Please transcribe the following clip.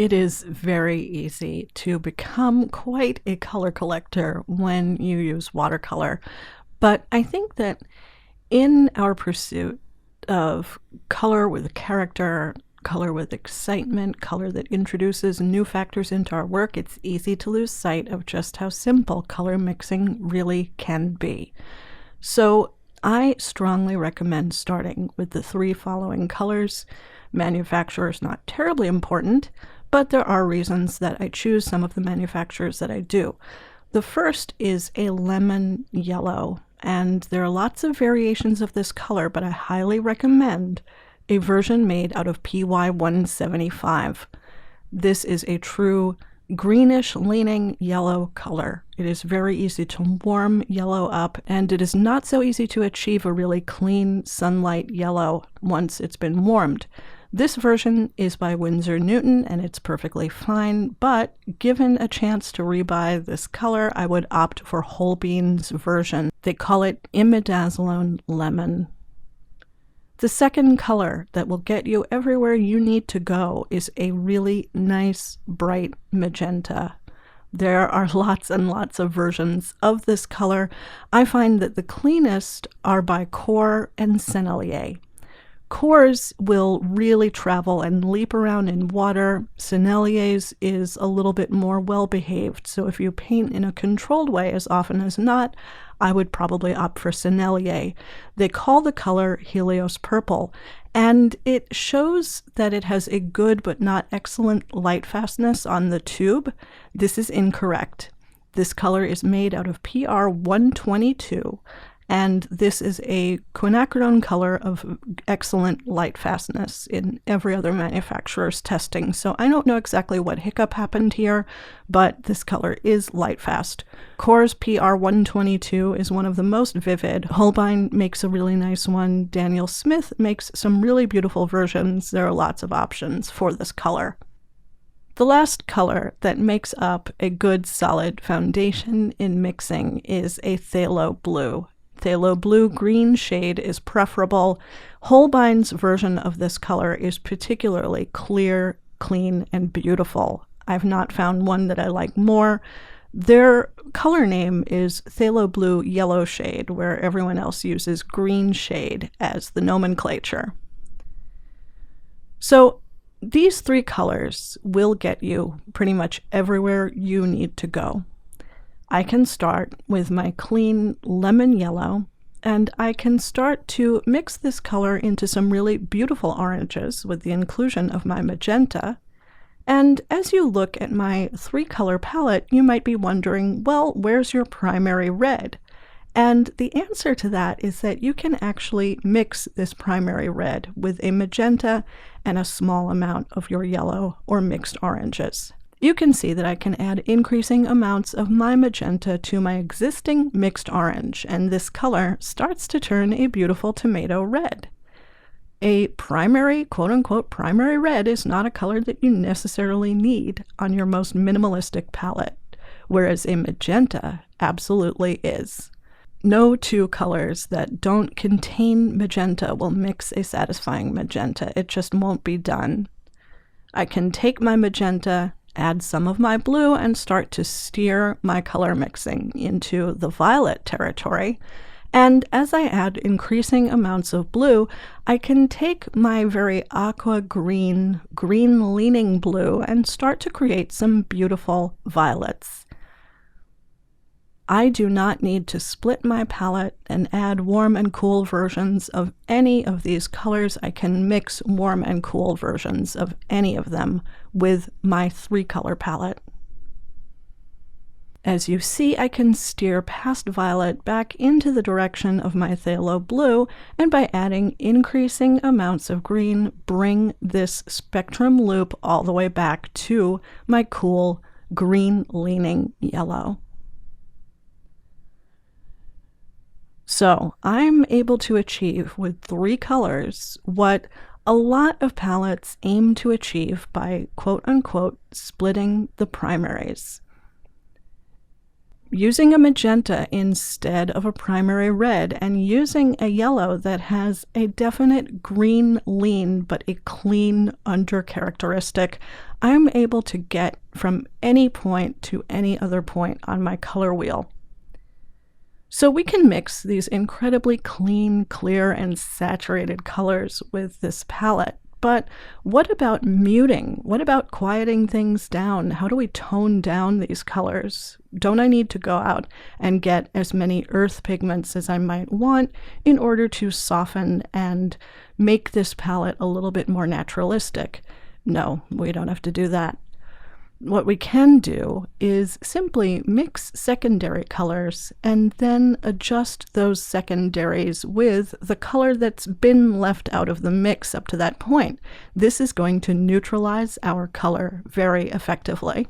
It is very easy to become quite a color collector when you use watercolor, but I think that in our pursuit of color with character, color with excitement, color that introduces new factors into our work, it's easy to lose sight of just how simple color mixing really can be. So I strongly recommend starting with the three following colors. Manufacturer is not terribly important, but there are reasons that I choose some of the manufacturers that I do. The first is a lemon yellow, and there are lots of variations of this color, but I highly recommend a version made out of PY 175. This is a true greenish leaning yellow color. It is very easy to warm yellow up, and it is not so easy to achieve a really clean sunlight yellow once it's been warmed. This version is by Winsor Newton, and it's perfectly fine, but given a chance to rebuy this color, I would opt for Holbein's version. They call it Imidazzlone Lemon. The second color that will get you everywhere you need to go is a really nice, bright magenta. There are lots and lots of versions of this color. I find that the cleanest are by Core and Sennelier. Cores will really travel and leap around in water. Sennelier's is a little bit more well-behaved, so if you paint in a controlled way as often as not, I would probably opt for Sennelier. They call the color Helios Purple, and it shows that it has a good but not excellent light fastness on the tube. This is incorrect. This color is made out of PR 122, and this is a quinacridone color of excellent light fastness in every other manufacturer's testing. So I don't know exactly what hiccup happened here, but this color is light fast. Core's PR 122 is one of the most vivid. Holbein makes a really nice one. Daniel Smith makes some really beautiful versions. There are lots of options for this color. The last color that makes up a good solid foundation in mixing is a phthalo blue. Phthalo blue green shade is preferable. Holbein's version of this color is particularly clear, clean, and beautiful. I've not found one that I like more. Their color name is phthalo blue yellow shade, where everyone else uses green shade as the nomenclature. So these three colors will get you pretty much everywhere you need to go. I can start with my clean lemon yellow, and I can start to mix this color into some really beautiful oranges with the inclusion of my magenta. And as you look at my three-color palette, you might be wondering, well, where's your primary red? And the answer to that is that you can actually mix this primary red with a magenta and a small amount of your yellow or mixed oranges. You can see that I can add increasing amounts of my magenta to my existing mixed orange, and this color starts to turn a beautiful tomato red. A primary, quote-unquote, primary red is not a color that you necessarily need on your most minimalistic palette, whereas a magenta absolutely is. No two colors that don't contain magenta will mix a satisfying magenta. It just won't be done. I can take my magenta, add some of my blue, and start to steer my color mixing into the violet territory. And as I add increasing amounts of blue, I can take my very aqua green, green-leaning blue and start to create some beautiful violets. I do not need to split my palette and add warm and cool versions of any of these colors. I can mix warm and cool versions of any of them with my three-color palette. As you see, I can steer past violet back into the direction of my phthalo blue, and by adding increasing amounts of green, bring this spectrum loop all the way back to my cool green-leaning yellow. So I'm able to achieve with three colors what a lot of palettes aim to achieve by quote-unquote splitting the primaries. using a magenta instead of a primary red and using a yellow that has a definite green lean but a clean under characteristic, I'm able to get from any point to any other point on my color wheel. So we can mix these incredibly clean, clear, and saturated colors with this palette. But what about muting? What about quieting things down? How do we tone down these colors? Don't I need to go out and get as many earth pigments as I might want in order to soften and make this palette a little bit more naturalistic? No, we don't have to do that. What we can do is simply mix secondary colors and then adjust those secondaries with the color that's been left out of the mix up to that point. This is going to neutralize our color very effectively.